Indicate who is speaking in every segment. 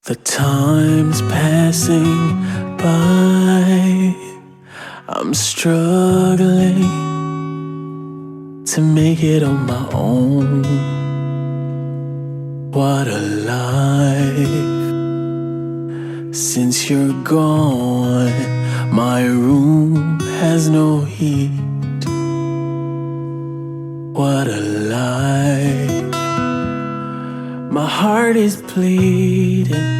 Speaker 1: The time's passing by. I'm struggling to make it on my own. What a life. Since you're gone, my room has no heat. What a life. My heart is bleeding.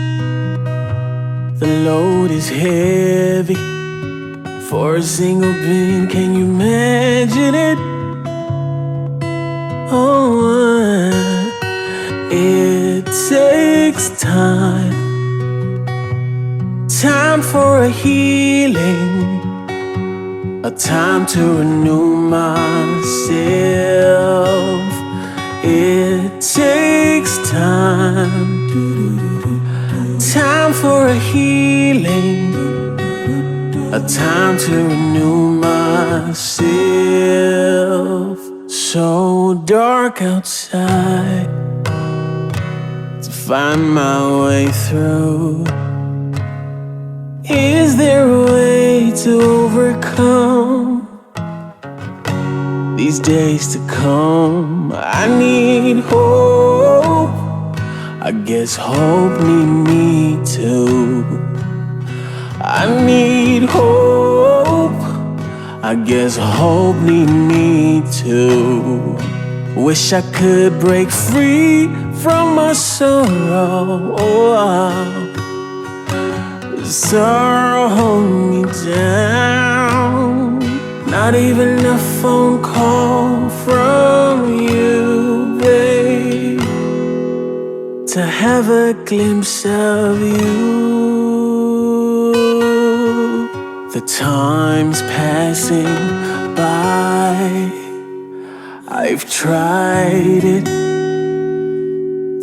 Speaker 1: The load is heavy. For a single being, can you imagine it? Oh, it takes time. Time for a healing. A time to renew myself. It takes time. Time for a healing. A time to renew myself. So dark outside to find my way through. Is there a way to overcome these days to come? I need hope. I guess hope need me too. I need hope. I guess hope need me too. Wish I could break free from my sorrow. Sorrow hold me down. Not even a phone call from you, babe, to have a glimpse of you. The time's passing by. I've tried it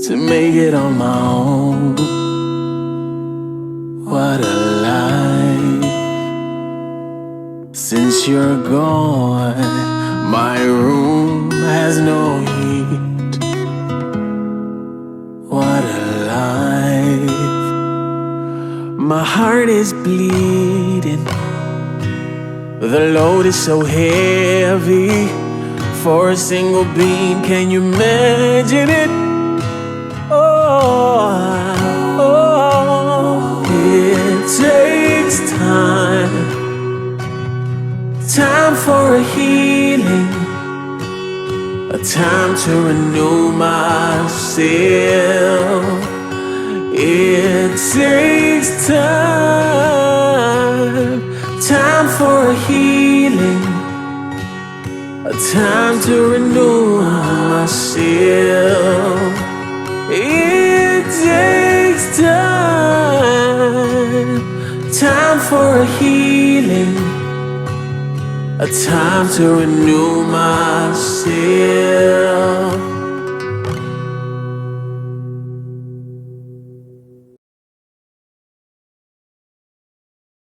Speaker 1: to make it on my own. What a life. Since you're gone, my room has no heat. What a life. My heart is bleeding. The load is so heavy. For a single being, can you imagine it? It takes time. Time for a healing. A time to renew myself. It takes time. Time for a healing. A time to renew myself. It takes time. Time for a healing. A time to renew myself.